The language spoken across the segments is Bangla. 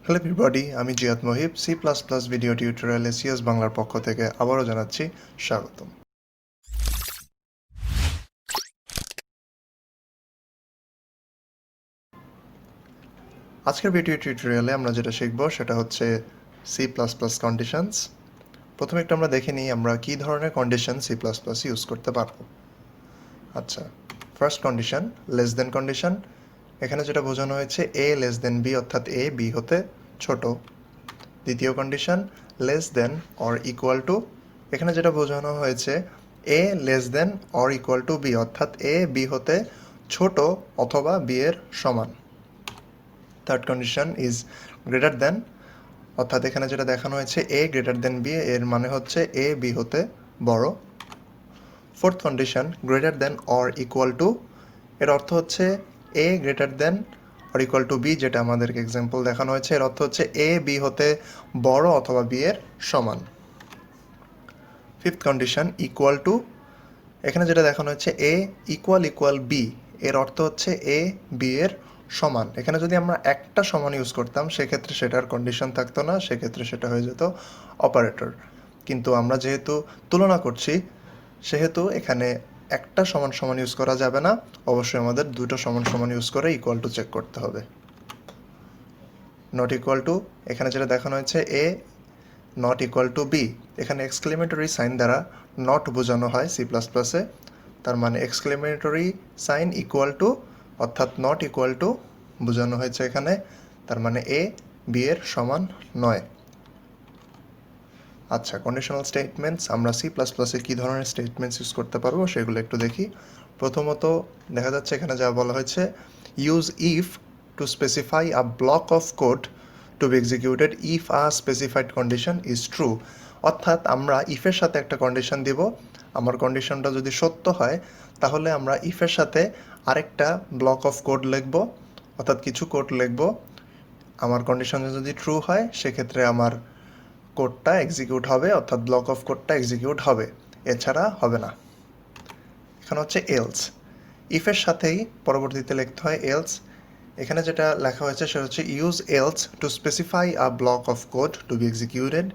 হ্যালো এভরিবডি, আমি Ziad Mohib C plus plus video tutorial ACS বাংলার পক্ষ থেকে আবারও জানাচ্ছি স্বাগতম। আজকের ভিডিও টিউটোরিয়ালে আমরা যেটা শিখব সেটা হচ্ছে সি প্লাস প্লাস কন্ডিশনস। প্রথমে একটু আমরা দেখে নিই আমরা কী ধরনের condition C plus plus use করতে পারবো। আচ্ছা, first condition less then condition. এখানে যেটা বোঝানো হয়েছে এ লেস দেন বি, অর্থাৎ এ বি হতে ছোট। দ্বিতীয় condition less than or equal to. এখানে যেটা বোঝানো হয়েছে A less than or equal to B, অর্থাৎ এ বি হতে ছোট অথবা বি এর সমান। Third condition is greater than, অর্থাৎ এখানে যেটা দেখানো হয়েছে এ গ্রেটার দেন বি, এর মানে হচ্ছে এ বি হতে বড়। Fourth condition greater than or equal to, এর অর্থ হচ্ছে A greater than or equal to B, যেটা আমাদেরকে এক্সাম্পল দেখানো হয়েছে এর অর্থ হচ্ছে এ বি হতে বড় অথবা বি এর সমান। ফিফথ কন্ডিশন ইকুয়াল টু, এখানে যেটা দেখানো হচ্ছে এ ইকুয়াল বি, এর অর্থ হচ্ছে এ বি এর সমান। এখানে যদি আমরা একটা সমান ইউজ করতাম সেক্ষেত্রে সেটার কন্ডিশন থাকতো না, সেক্ষেত্রে সেটা হয়ে যেত অপারেটর। কিন্তু আমরা যেহেতু তুলনা করছি সেহেতু এখানে একটা সমান সমান ইউজ করা যাবে না, অবশ্যই আমাদের দুটো সমান সমান ইউজ করে ইকুয়াল টু চেক করতে হবে। নট ইকুয়াল টু, এখানে যেটা দেখানো হয়েছে এ নট ইকুয়াল টু বি, এখানে এক্সক্লেমেটরি সাইন দ্বারা নট বোঝানো হয় সি প্লাস প্লাসে, তার মানে এক্সক্লেমেটরি সাইন ইকুয়াল টু অর্থাৎ নট ইকুয়াল টু বোঝানো হয়েছে এখানে, তার মানে এ বি এর সমান নয়। আচ্ছা, কন্ডিশনাল স্টেটমেন্টস আমরা সি প্লাস প্লাসে কী ধরনের স্টেটমেন্টস ইউজ করতে পারবো সেগুলো একটু দেখি। প্রথমত দেখা যাচ্ছে এখানে যা বলা হয়েছে use if to specify a block of code to be executed if a specified condition is true, অর্থাৎ আমরা ইফের সাথে একটা কন্ডিশন দিব, আমার কন্ডিশনটা যদি সত্য হয় তাহলে আমরা ইফের সাথে আরেকটা ব্লক অফ কোড লিখব, অর্থাৎ কিছু কোড লিখব। আমার কন্ডিশন যদি ট্রু হয় সেক্ষেত্রে আমার কোডটা এক্সিকিউট হবে, অর্থাৎ ব্লক অফ কোডটা এক্সিকিউট হবে, এছাড়া হবে না। এখানে হচ্ছে এলস, ইফের সাথেই পরবর্তীতে লিখতে হয় এলস। এখানে যেটা লেখা হয়েছে সেটা হচ্ছে use else to specify a block of code to be executed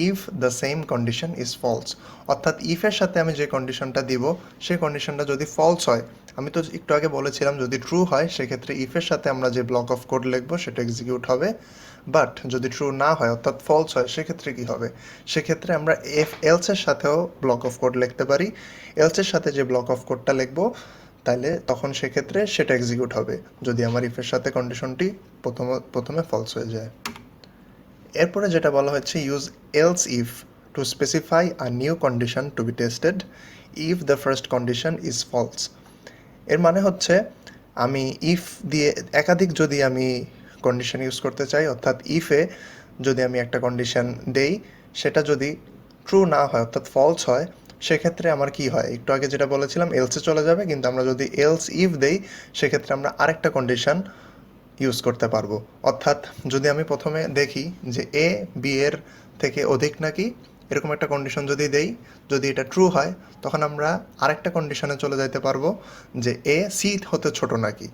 if the same condition is false, অর্থাৎ ইফের সাথে আমি যে কন্ডিশনটা দিব সেই কন্ডিশনটা যদি ফলস হয়, আমি তো একটু আগে বলেছিলাম যদি ট্রু হয় সেক্ষেত্রে ইফের সাথে আমরা যে ব্লক অফ কোড লিখবো সেটা এক্সিকিউট হবে, বাট যদি ট্রু না হয় অর্থাৎ ফলস হয় সেক্ষেত্রে কী হবে, সেক্ষেত্রে আমরা এলসের সাথেও ব্লক অফ কোড লিখতে পারি। এলসের সাথে যে ব্লক অফ কোডটা লিখবো তাহলে তখন সেক্ষেত্রে সেটা এক্সিকিউট হবে যদি আমার ইফের সাথে কন্ডিশনটি প্রথমে ফলস হয়ে যায়। এরপরে যেটা বলা হচ্ছে use else if to specify a new condition to be tested if the first condition is false. এর মানে হচ্ছে আমি ইফ দিয়ে একাধিক যদি আমি কন্ডিশন ইউজ করতে চাই, অর্থাৎ ইফে যদি আমি একটা কন্ডিশন দেই সেটা যদি ট্রু না হয় অর্থাৎ ফলস হয় সেক্ষেত্রে আমার কি হয়, একটু আগে যেটা বলেছিলাম এলসে চলে যাবে, কিন্তু আমরা যদি এলস ইফ দেই সেক্ষেত্রে আমরা আরেকটা কন্ডিশন ইউজ করতে পারবো। অর্থাৎ যদি আমি প্রথমে দেখি যে এ বি এর থেকে অধিক নাকি এরকম একটা কন্ডিশন যদি দেই, যদি এটা ট্রু হয় তখন আমরা আরেকটা কন্ডিশনে চলে যেতে পারবো যে এ সি হতে ছোট নাকি।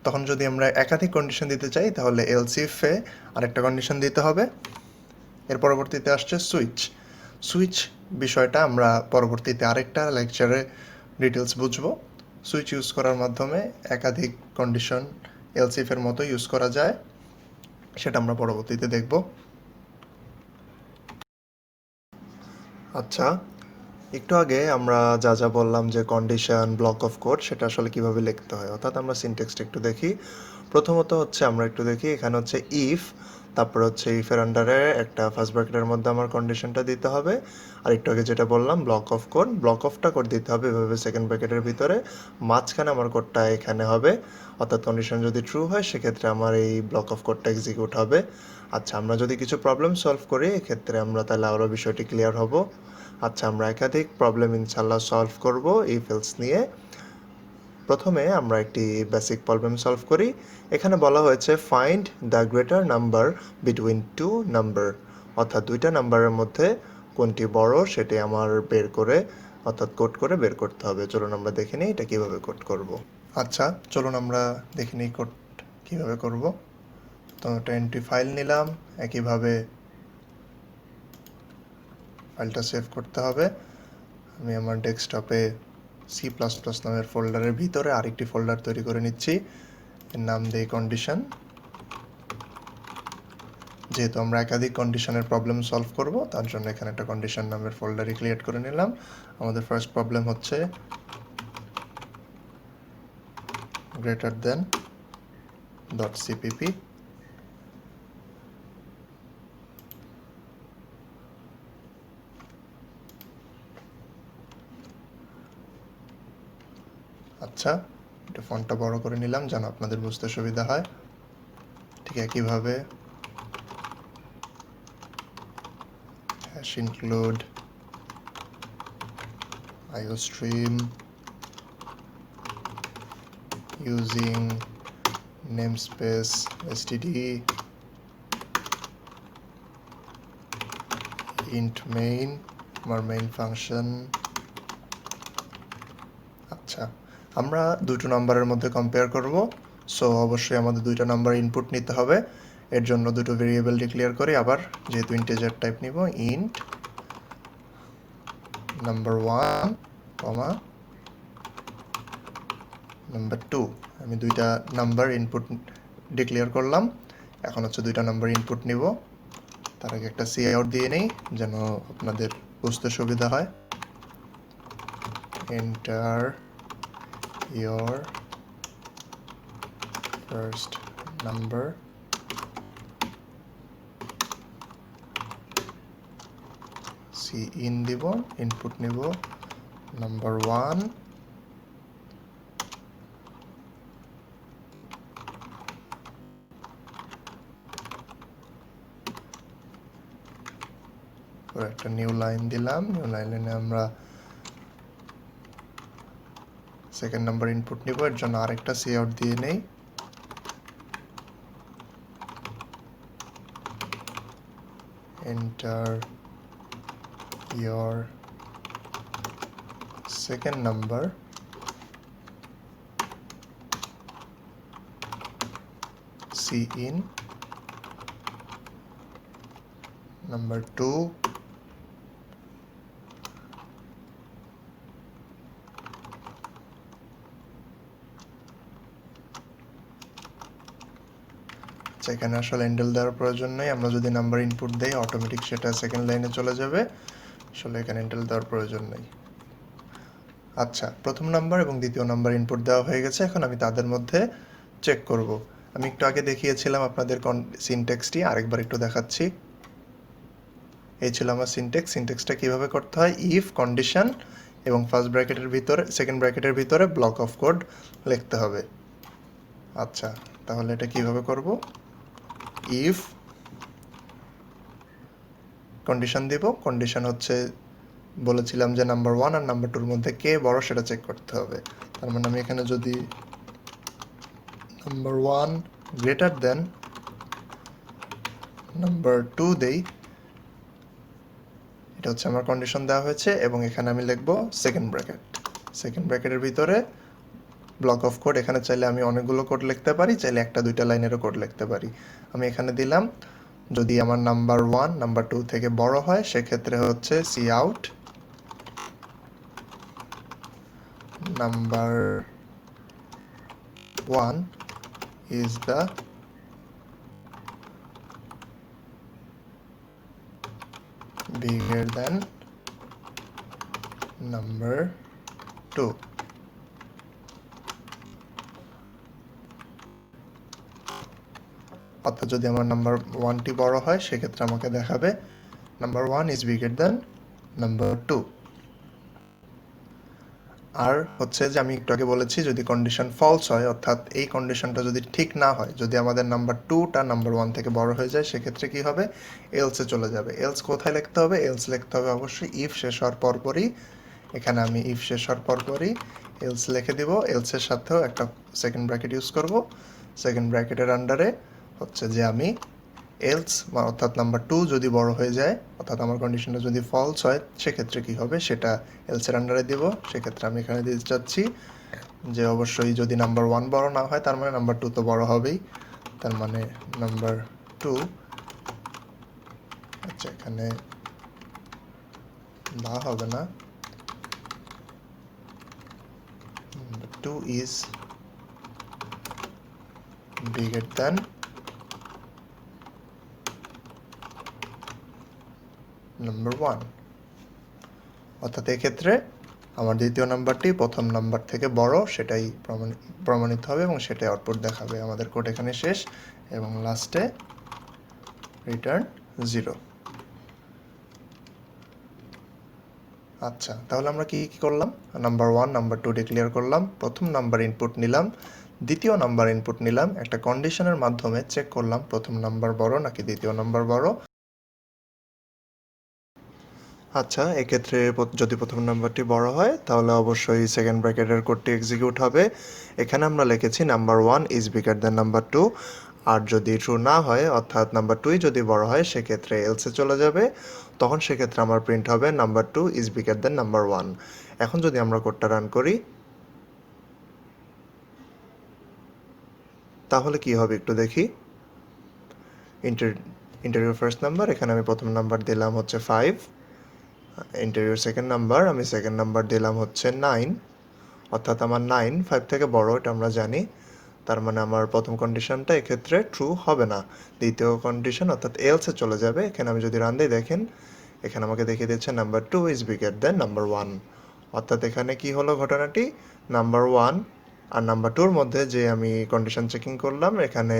তখন যদি আমরা একাধিক কন্ডিশন দিতে চাই তাহলে এলস ইফে আরেকটা কন্ডিশন দিতে হবে। এর পরবর্তীতে আসছে সুইচ। সুইচ বিষয়টা আমরা পরবর্তীতে আরেকটা লেকচারে ডিটেলস বুঝবো। সুইচ ইউজ করার মাধ্যমে একাধিক কন্ডিশন এলস ইফের মতো ইউজ করা যায়, সেটা আমরা পরবর্তীতে দেখব। আচ্ছা, একটু আগে আমরা যা যা বললাম যে কন্ডিশন ব্লক অফ কোড সেটা আসলে কিভাবে লিখতে হয়, অর্থাৎ আমরা সিনট্যাক্সটা একটু দেখি। প্রথমত হচ্ছে আমরা একটু দেখি এখানে হচ্ছে ইফ, তারপর হচ্ছে ইফের আন্ডারে একটা ফার্স্ট ব্র্যাকেটের মধ্যে আমার কন্ডিশনটা দিতে হবে, আর একটু আগে যেটা বললাম ব্লক অফ কোড, ব্লক অফটা কোড দিতে হবে এভাবে সেকেন্ড ব্র্যাকেটের ভিতরে, মাঝখানে আমার কোডটা এখানে হবে, অর্থাৎ কন্ডিশন যদি ট্রু হয় সেক্ষেত্রে আমার এই ব্লক অফ কোডটা এক্সিকিউট হবে। আচ্ছা, আমরা যদি কিছু প্রবলেম সলভ করি এক্ষেত্রে আমরা তাহলে আরও বিষয়টি ক্লিয়ার হব। আচ্ছা, আমরা একাধিক প্রবলেম ইনশাল্লাহ সলভ করব ইফ এলস নিয়ে। প্রথমে আমরা একটি বেসিক প্রবলেম সলভ করি। এখানে বলা হয়েছে find the greater number between two number, অর্থাৎ দুইটা নাম্বারের মধ্যে কোনটি বড় সেটি আমার বের করে অর্থাৎ কোড করে বের করতে হবে। চলুন আমরা দেখে নিই এটা কীভাবে কোড করব। আচ্ছা, চলুন আমরা দেখে নিই কোড কীভাবে করব। তো এটা এন্ট্রি ফাইল নিলাম, একইভাবে ফাইলটা সেভ করতে হবে। আমি আমার ডেস্কটপে C++ নামের ফোল্ডারের ভিতরে আরেকটি ফোল্ডার তৈরি করে নিচ্ছি, এর নাম দেই কন্ডিশন। যেহেতু আমরা একাধিক কন্ডিশনের প্রবলেম সলভ করব, তার জন্য এখানে একটা কন্ডিশন নামের ফোল্ডারই ক্রিয়েট করে নিলাম। আমাদের ফার্স্ট প্রবলেম হচ্ছে গ্রেটার দেন .cpp। আচ্ছা, এটা ফন্টটা বড় করে নিলাম যেন আপনাদের বুঝতে সুবিধা হয়। ঠিক একইভাবে hash include iostream using namespace std int main, আমার মেইন ফাংশন। আচ্ছা, আমরা দুটো নাম্বারের মধ্যে কম্পেয়ার করব, সো অবশ্যই আমাদের দুইটা নাম্বার ইনপুট নিতে হবে। এর জন্য দুটো ভেরিয়েবল ডিক্লেয়ার করি আবার, যেহেতু ইন্টিজার টাইপ নিব, ইন্ট নাম্বার 1 কমা নাম্বার 2। আমি দুইটা নাম্বার ইনপুট ডিক্লেয়ার করলাম। এখন হচ্ছে দুইটা নাম্বার ইনপুট নিব। তার আগে একটা সি আউট দিয়ে নেই যেন আপনাদের বুঝতে সুবিধা হয়। Enter your first number in দিব, ইনপুট নিব নাম্বার 1, একটা নিউ লাইন দিলাম। নিউ লাইনে আমরা সেকেন্ড নাম্বার ইনপুট নিব, এর জন্য আরেকটা সি আউট দিয়ে নেই। Enter your second number in number 2, এখানে আসলে হ্যান্ডেল দেওয়ার প্রয়োজন নেই, আমরা যদি নাম্বার ইনপুট দেই অটোমেটিক সেটা সেকেন্ড লাইনে চলে যাবে, আসলে এখানে হ্যান্ডেল দেওয়ার প্রয়োজন নেই। আচ্ছা, প্রথম নাম্বার এবং দ্বিতীয় নাম্বার ইনপুট দেওয়া হয়ে গেছে, এখন আমি তাদের মধ্যে চেক করব। আমি একটু আগে দেখিয়েছিলাম আপনাদের সিনট্যাক্সটি, আরেকবার একটু দেখাচ্ছি। এই ছিল আমার সিনট্যাক্সটা কিভাবে করতে হয়, ইফ কন্ডিশন এবং ফার্স্ট ব্র্যাকেটের ভিতরে সেকেন্ড ব্র্যাকেটের ভিতরে ব্লক অফ কোড লিখতে হবে। আচ্ছা, তাহলে এটা কিভাবে করব, ইফ কন্ডিশন দিব, কন্ডিশন হচ্ছে বলেছিলাম যে নাম্বার 1 আর নাম্বার 2 এর মধ্যে কে বড় সেটা চেক করতে হবে। তার মানে আমি এখানে যদি নাম্বার 1 গ্রেটার দেন নাম্বার 2 দেই, এটা হচ্ছে আমার কন্ডিশন দেওয়া হয়েছে, এবং এখানে আমি লিখব সেকেন্ড ব্র্যাকেটের ভিতরে ব্লক অফ কোড। এখানে চাইলে আমি অনেকগুলো কোড লিখতে পারি, চাইলে একটা দুইটা লাইনেরও কোড লিখতে পারি। আমি এখানে দিলাম যদি আমার নাম্বার 1 নাম্বার 2 থেকে বড় হয় সেক্ষেত্রে হচ্ছে C out number 1 is the bigger than number 2। অর্থাৎ যদি আমার নাম্বার 1টি বড় হয় সেক্ষেত্রে আমাকে দেখাবে number 1 is bigger than number 2। আর হচ্ছে যে আমি একটু আগে বলেছি যদি কন্ডিশন ফলস হয়, অর্থাৎ এই কন্ডিশনটা যদি ঠিক না হয়, যদি আমাদের নাম্বার 2টা নাম্বার 1 থেকে বড় হয়ে যায় সেক্ষেত্রে কি হবে, এলসে চলে যাবে। এলস কোথায় লিখতে হবে, এলস লিখতে হবে অবশ্যই ইফ শেষ হওয়ার পরপরই। এখানে আমি ইফ শেষ হওয়ার পরপরই এলস লিখে দিব, এলসের সাথেও একটা সেকেন্ড ব্র্যাকেট ইউজ করব। সেকেন্ড ব্র্যাকেটের আন্ডারে হচ্ছে যে আমি এলস অর্থাৎ নাম্বার 2 যদি বড় হয়ে যায়, অর্থাৎ আমার কন্ডিশনটা যদি ফলস হয় সেক্ষেত্রে কি হবে সেটা এলসের আন্ডারে দেব। সেক্ষেত্রে আমি এখানে দিতে চাচ্ছি যে অবশ্যই যদি নাম্বার 1 বড় না হয় তার মানে নাম্বার 2 তো বড় হবেই, তার মানে নাম্বার 2, আচ্ছা এখানে বা হবে না, number 2 is bigger than number 1, অর্থাৎ এক্ষেত্রে আমার দ্বিতীয় নাম্বারটি প্রথম নাম্বার থেকে বড় সেটাই প্রমাণিত হবে এবং সেটাই আউটপুট দেখাবে। আমাদের কোড এখানে শেষ এবং লাস্টে রিটার্ন 0। আচ্ছা, তাহলে আমরা কি করলাম? নাম্বার 1 নাম্বার 2 ডিক্লেয়ার করলাম, প্রথম নাম্বার ইনপুট নিলাম, দ্বিতীয় নাম্বার ইনপুট নিলাম, একটা কন্ডিশনের মাধ্যমে চেক করলাম প্রথম নাম্বার বড় নাকি দ্বিতীয় নাম্বার বড়। আচ্ছা, এক্ষেত্রে যদি প্রথম নাম্বারটি বড় হয় তাহলে অবশ্যই সেকেন্ড ব্র্যাকেটের কোডটি এক্সিকিউট হবে। এখানে আমরা লিখেছি number 1 is bigger than number 2, আর যদি ট্রু না হয় অর্থাৎ নাম্বার 2 যদি বড় হয় সেক্ষেত্রে এলসে চলে যাবে, তখন সেক্ষেত্রে আমার প্রিন্ট হবে number 2 is bigger than number 1। এখন যদি আমরা কোডটা রান করি তাহলে কি হবে একটু দেখি। ইন্টারভিউ ফার্স্ট নাম্বার, এখানে আমি প্রথম নাম্বার দিলাম হচ্ছে 5, ইন্টারভিউ সেকেন্ড নাম্বার আমি সেকেন্ড নাম্বার দিলাম হচ্ছে 9, অর্থাৎ আমার 9 5 থেকে বড়, এটা আমরা জানি। তার মানে আমার প্রথম কন্ডিশনটা এক্ষেত্রে ট্রু হবে না, দ্বিতীয় কন্ডিশন অর্থাৎ এলসে চলে যাবে। এখানে আমি যদি রান দিই দেখেন এখানে আমাকে দেখিয়ে দিচ্ছে number 2 is bigger than number 1, অর্থাৎ এখানে কি হলো ঘটনাটি, নাম্বার 1 আর নাম্বার 2-র মধ্যে যে আমি কন্ডিশন চেকিং করলাম এখানে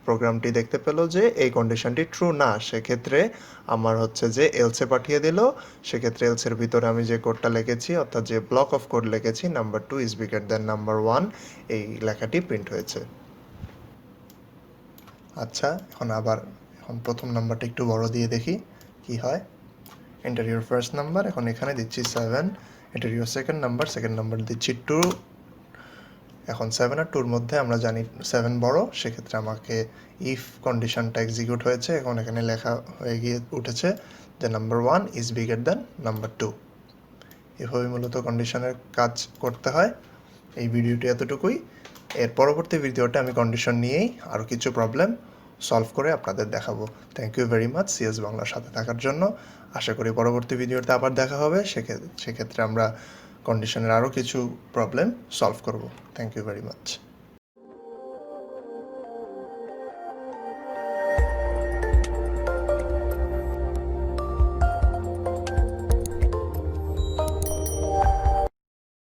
প্রোগ্রামটি দেখতে পেল যে এই কন্ডিশনটি ট্রু না, সেক্ষেত্রে আমার হচ্ছে যে এলসে পাঠিয়ে দিল। সেক্ষেত্রে এলসের ভিতরে আমি যে কোডটা লিখেছি অর্থাৎ যে ব্লক অফ কোড লিখেছি number 2 is bigger than number 1, এই লেখাটি প্রিন্ট হয়েছে। আচ্ছা, এখন প্রথম নাম্বারটা একটু বড় দিয়ে দেখি কি হয়। এন্টার ইউর ফার্স্ট নাম্বার, এখন এখানে দিচ্ছি 7, এন্টার ইউর সেকেন্ড নাম্বার দিচ্ছি 2। এখন 7 আর 2-র মধ্যে আমরা জানি 7 বড়, সেক্ষেত্রে আমাকে ইফ কন্ডিশনটা এক্সিকিউট হয়েছে। এখন এখানে লেখা হয়ে গিয়ে উঠেছে যে number 1 is bigger than number 2। এভাবে মূলত কন্ডিশনের কাজ করতে হয়। এই ভিডিওটি এতটুকুই। এর পরবর্তী ভিডিওতে আমি কন্ডিশন নিয়েই আরও কিছু প্রবলেম সলভ করে আপনাদের দেখাবো। Thank you very much CS বাংলার সাথে থাকার জন্য। আশা করি পরবর্তী ভিডিওতে আবার দেখা হবে, সেক্ষেত্রে আমরা কন্ডিশনের আরও কিছু প্রবলেম সলভ করব। Thank you very much.